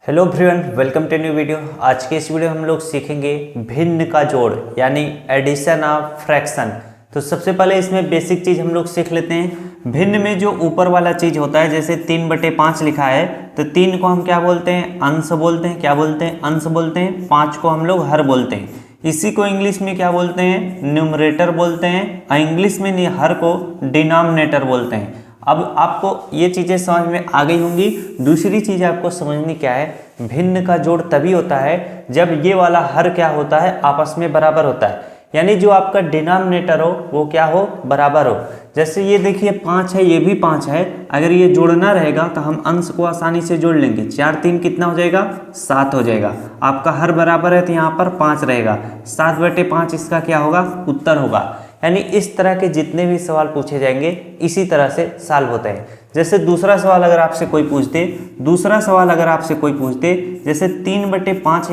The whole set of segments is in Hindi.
Hello everyone, welcome to new video. आज के इस वीडियो में हम लोग सीखेंगे भिन्न का जोड़ यानी एडिशन ऑफ फ्रैक्शन। तो सबसे पहले इसमें बेसिक चीज़ हम लोग सीख लेते हैं। भिन्न में जो ऊपर वाला चीज़ होता है, जैसे 3/5 लिखा है तो 3 को हम क्या बोलते हैं? अंश बोलते हैं। क्या बोलते हैं? अंश बोलते हैं। 5 को हम लोग हर बोलते हैं। इसी को इंग्लिश में क्या बोलते हैं? न्यूमरेटर बोलते हैं। इंग्लिश में हर को डिनोमिनेटर बोलते हैं। अब आपको ये चीज़ें समझ में आ गई होंगी। दूसरी चीज़ आपको समझनी क्या है, भिन्न का जोड़ तभी होता है जब ये वाला हर क्या होता है? आपस में बराबर होता है, यानी जो आपका डिनोमिनेटर हो वो क्या हो? बराबर हो। जैसे ये देखिए 5 है, ये भी 5 है। अगर ये जोड़ना रहेगा तो हम अंश को आसानी से जोड़ लेंगे। 4 3 कितना हो जाएगा? 7 हो जाएगा। आपका हर बराबर है तो यहाँ पर 5 रहेगा। 7/5 इसका क्या होगा? उत्तर होगा। यानी इस तरह के जितने भी सवाल पूछे जाएंगे इसी तरह से सॉल्व होते हैं। जैसे दूसरा सवाल अगर आपसे कोई पूछते, जैसे 3/5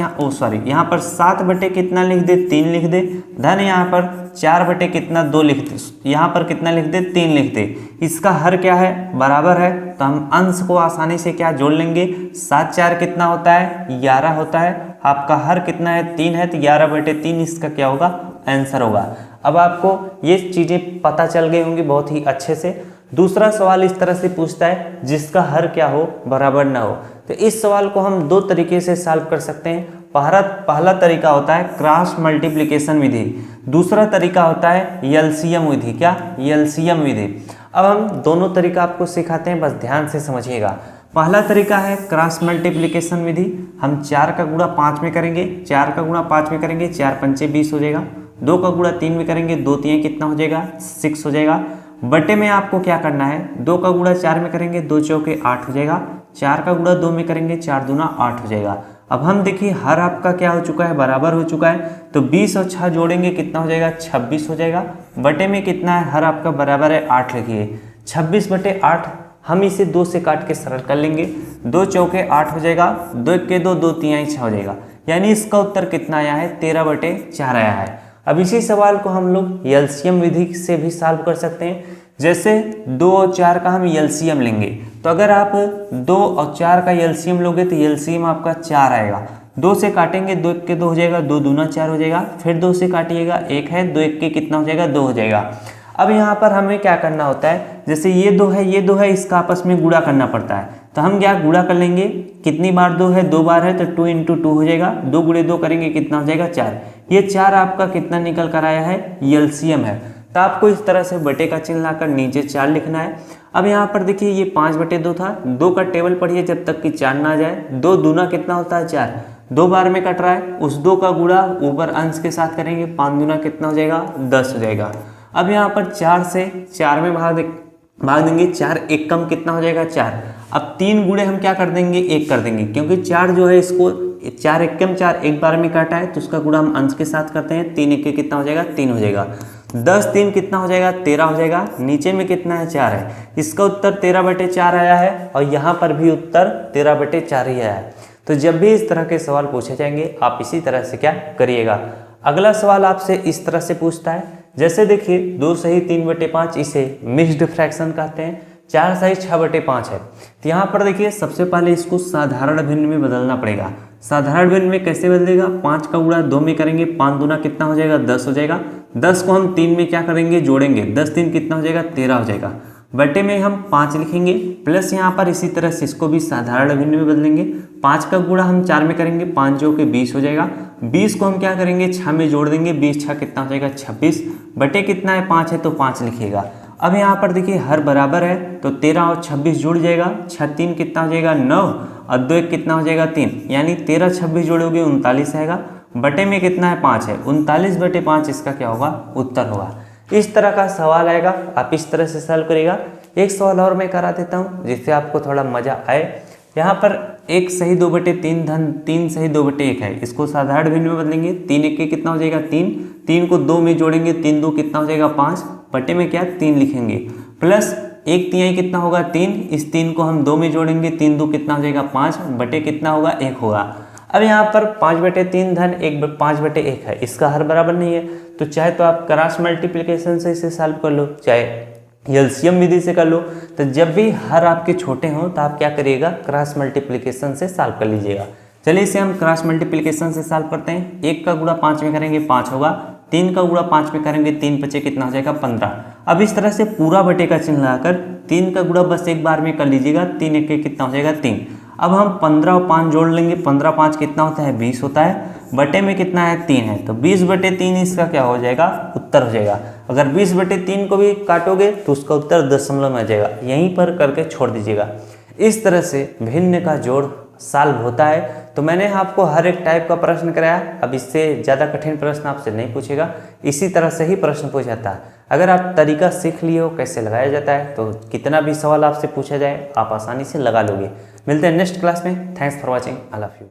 यहाँ पर 7 कितना लिख दे? 3 लिख दे। धन यहाँ पर 4 कितना? 2 लिख दे। यहाँ पर कितना लिख दे? 3 लिख दे। इसका हर क्या है? बराबर है, तो हम अंश को आसानी से क्या जोड़ लेंगे? 7 4 कितना होता है? 11 होता है। आपका हर कितना है? 3 है, तो 11/3 इसका क्या होगा? आंसर होगा। अब आपको ये चीज़ें पता चल गई होंगी बहुत ही अच्छे से। दूसरा सवाल इस तरह से पूछता है जिसका हर क्या हो? बराबर ना हो। तो इस सवाल को हम दो तरीके से सॉल्व कर सकते हैं। पहला तरीका होता है क्रॉस मल्टीप्लिकेशन विधि। दूसरा तरीका होता है एलसीएम विधि। क्या? एलसीएम विधि। अब हम दोनों तरीका आपको सिखाते हैं, बस ध्यान से समझिएगा। पहला तरीका है क्रॉस मल्टीप्लिकेशन विधि। हम 4 का गुणा 5 में करेंगे, 4 का गुणा 5 में करेंगे, 4 पंचे 20 हो जाएगा। 2 का गुणा 3 में करेंगे, 2 3 कितना हो जाएगा? 6 हो जाएगा। बटे में आपको क्या करना है? 2 का गुणा 4 में करेंगे, 2 चौके 8 हो जाएगा। 4 का गुणा 2 में करेंगे, 4 दूना 8 हो जाएगा। अब हम देखिए हर आपका क्या हो चुका है? बराबर हो चुका है। तो 20 और 6 जोड़ेंगे, कितना हो जाएगा? 26 हो जाएगा। बटे में कितना है? हर आपका बराबर है 8 लिखिए। 26/8 हम इसे 2 से काट के सरल कर लेंगे। 2 चौके 8 हो जाएगा। 2 1 2, 2 3 6 हो जाएगा। यानी इसका उत्तर कितना आया है? 13/4 आया है। अब इसी सवाल को हम लोग एलसीएम विधि से भी सॉल्व कर सकते हैं। जैसे 2 और 4 का हम एलसीएम लेंगे, तो अगर आप 2 और 4 का एलसीएम लोगे तो एलसीएम आपका 4 आएगा। 2 से काटेंगे, 2 1 2 हो जाएगा, 2 दूना 4 हो जाएगा। फिर 2 से काटिएगा, 1 है, 2 1 कितना हो जाएगा? 2 हो जाएगा। अब यहाँ पर हमें क्या करना होता है? जैसे ये 2 है, ये 2 है, इसका आपस में गुणा करना पड़ता है। तो हम क्या गुणा कर लेंगे? कितनी बार 2 है? 2 बार है, तो 2 × 2 हो जाएगा। 2 गुणे 2 करेंगे, कितना हो जाएगा? 4। ये 4 आपका कितना निकल कर आया है? एलसीएम है। तो आपको इस तरह से बटे का चिन्ह लाकर नीचे 4 लिखना है। अब यहाँ पर देखिए ये 5/2 था। 2 का टेबल पढ़िए जब तक कि 4 ना आ जाए। 2 दूना कितना होता है? 4। 2 बार में कट रहा है, उस 2 का गुणा ऊपर अंश के साथ करेंगे। 5 दूना कितना हो जाएगा? 10 हो जाएगा। अब यहाँ पर 4 से 4 में भाग देंगे। 4 1 कम कितना हो जाएगा? 4। अब 3 गुणे हम क्या कर देंगे? 1 कर देंगे, क्योंकि 4 जो है इसको 4 1 कम 4 एक बार में काटा है, तो उसका गुणा हम अंश के साथ करते हैं। 3 1 कितना हो जाएगा? 3 हो जाएगा। 10 3 कितना हो जाएगा? 13 हो जाएगा। नीचे में कितना है? 4 है। इसका उत्तर 13/4 आया है, और यहाँ पर भी उत्तर 13/4 ही आया है। तो जब भी इस तरह के सवाल पूछे जाएंगे आप इसी तरह से क्या करिएगा। अगला सवाल आपसे इस तरह से पूछता है, जैसे देखिए 2 सही 3/5, इसे मिक्स्ड फ्रैक्शन कहते हैं। 4 सही 6/5 है। तो यहाँ पर देखिए सबसे पहले इसको साधारण भिन्न में बदलना पड़ेगा। साधारण भिन्न में कैसे बदलेगा? 5 का गुणा 2 में करेंगे, 5 दूना कितना हो जाएगा? 10 हो जाएगा। 10 को हम 3 में क्या करेंगे? जोड़ेंगे। 10 3 कितना हो जाएगा? 13 हो जाएगा। बटे में हम 5 लिखेंगे, प्लस यहाँ पर इसी तरह से इसको भी साधारण भिन्न में बदलेंगे। 5 का गुणा हम 4 में करेंगे, 5 जो कि 20 हो जाएगा। 20 को हम क्या करेंगे? 6 में जोड़ देंगे। 20 6 कितना हो जाएगा? 26। बटे कितना है? 5 है, तो 5 लिखिएगा। अब यहाँ पर देखिए हर बराबर है, तो 13 और 26 जुड़ जाएगा। 6 3 कितना हो जाएगा? 9, और 2 1 कितना हो जाएगा? 3। यानी 13 26 जोड़ोगे 39 आएगा। बटे में कितना है? 5 है। 39/5 इसका क्या होगा? उत्तर होगा। इस तरह का सवाल आएगा, आप इस तरह से सॉल्व करिएगा। एक सवाल और मैं करा देता हूँ जिससे आपको थोड़ा मजा आए। यहाँ पर 1 सही 2/3 धन 3 सही 2/1 है। इसको साधारण भिन्न में बदलेंगे। 3 1 कितना हो जाएगा? 3। 3 को 2 में जोड़ेंगे, 3 2 कितना हो जाएगा? 5। बटे में क्या? 3 लिखेंगे, प्लस 1 3 कितना होगा? 3। इस 3 को हम 2 में जोड़ेंगे, 3 2 कितना हो जाएगा? 5। बटे कितना होगा? 1 होगा। अब यहाँ पर 5/3 धन 5/1 है। इसका हर बराबर नहीं है, तो चाहे तो आप क्रॉस मल्टीप्लिकेशन से इसे सॉल्व कर लो, चाहे एलसीएम विधि से कर लो। तो जब भी हर आपके छोटे हों तो आप क्या करिएगा, क्रॉस मल्टीप्लिकेशन से सॉल्व कर लीजिएगा। चलिए इसे हम क्रॉस मल्टीप्लिकेशन से सॉल्व करते हैं। 1 का गुणा 5 में करेंगे 5 होगा, 3 का गुणा 5 में करेंगे 3 बचे कितना हो जाएगा 15। अब इस तरह से पूरा बटे का चिन्ह लगाकर 3 का गुणा बस एक बार में कर लीजिएगा, 3 1 कितना हो जाएगा 3। अब हम 15 और 5 जोड़ लेंगे, 15 5 कितना होता है 20 होता है, बटे में कितना है 3 है, तो 20/3 इसका क्या हो जाएगा, उत्तर हो जाएगा। अगर 20/3 को भी काटोगे तो उसका उत्तर दशमलव में आ जाएगा, यहीं पर करके छोड़ दीजिएगा। इस तरह से भिन्न का जोड़ सॉल्व होता है। तो मैंने आपको हर एक टाइप का प्रश्न कराया, अब इससे ज़्यादा कठिन प्रश्न आपसे नहीं पूछेगा, इसी तरह से ही प्रश्न पूछा जाता है। अगर आप तरीका सीख लिए हो कैसे लगाया जाता है तो कितना भी सवाल आपसे पूछा जाए आप आसानी से लगा लोगे। मिलते हैं नेक्स्ट क्लास में। Thanks for watching, I love you.